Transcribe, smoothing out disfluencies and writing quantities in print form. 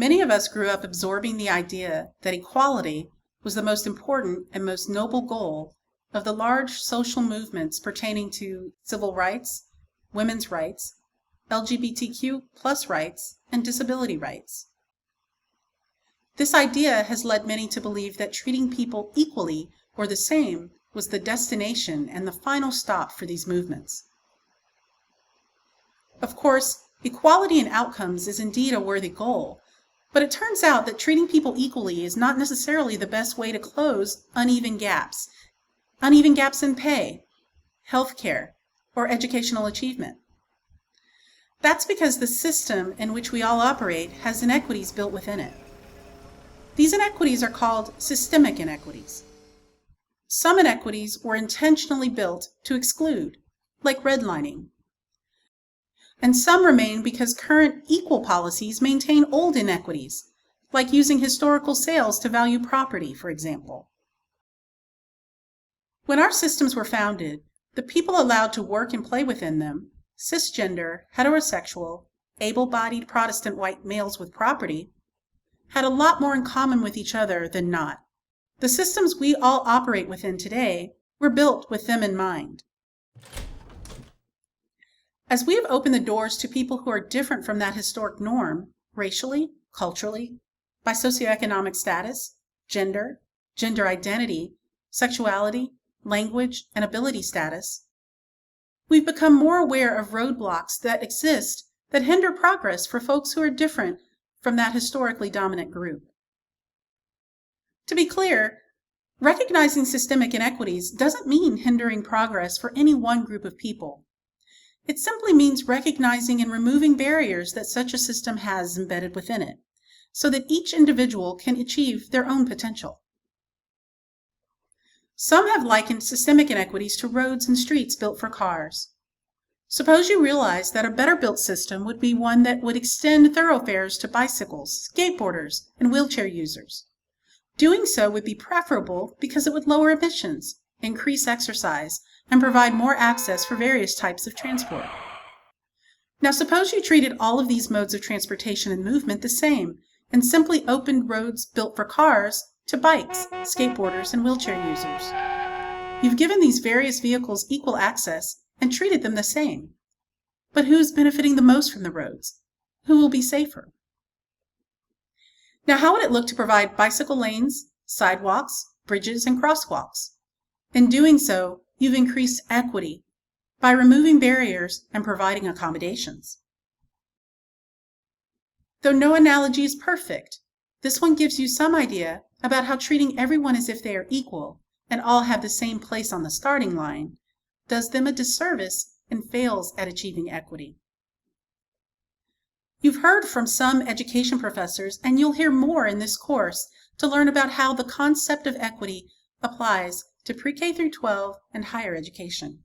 Many of us grew up absorbing the idea that equality was the most important and most noble goal of the large social movements pertaining to civil rights, women's rights, LGBTQ+ rights, and disability rights. This idea has led many to believe that treating people equally or the same was the destination and the final stop for these movements. Of course, equality in outcomes is indeed a worthy goal, but it turns out that treating people equally is not necessarily the best way to close uneven gaps in pay, healthcare, or educational achievement. That's because the system in which we all operate has inequities built within it. These inequities are called systemic inequities. Some inequities were intentionally built to exclude, like redlining. And some remain because current equal policies maintain old inequities, like using historical sales to value property, for example. When our systems were founded, the people allowed to work and play within them, cisgender, heterosexual, able-bodied Protestant white males with property, had a lot more in common with each other than not. The systems we all operate within today were built with them in mind. As we have opened the doors to people who are different from that historic norm, racially, culturally, by socioeconomic status, gender identity, sexuality, language, and ability status, we've become more aware of roadblocks that exist that hinder progress for folks who are different from that historically dominant group. To be clear, recognizing systemic inequities doesn't mean hindering progress for any one group of people. It simply means recognizing and removing barriers that such a system has embedded within it, so that each individual can achieve their own potential. Some have likened systemic inequities to roads and streets built for cars. Suppose you realize that a better built system would be one that would extend thoroughfares to bicycles, skateboarders, and wheelchair users. Doing so would be preferable because it would lower emissions, increase exercise, and provide more access for various types of transport. Now suppose you treated all of these modes of transportation and movement the same, and simply opened roads built for cars to bikes, skateboarders, and wheelchair users. You've given these various vehicles equal access and treated them the same. But who's benefiting the most from the roads? Who will be safer? Now, how would it look to provide bicycle lanes, sidewalks, bridges, and crosswalks? In doing so, you've increased equity by removing barriers and providing accommodations. Though no analogy is perfect, this one gives you some idea about how treating everyone as if they are equal and all have the same place on the starting line does them a disservice and fails at achieving equity. You've heard from some education professors, and you'll hear more in this course to learn about how the concept of equity applies to pre-K through 12 and higher education.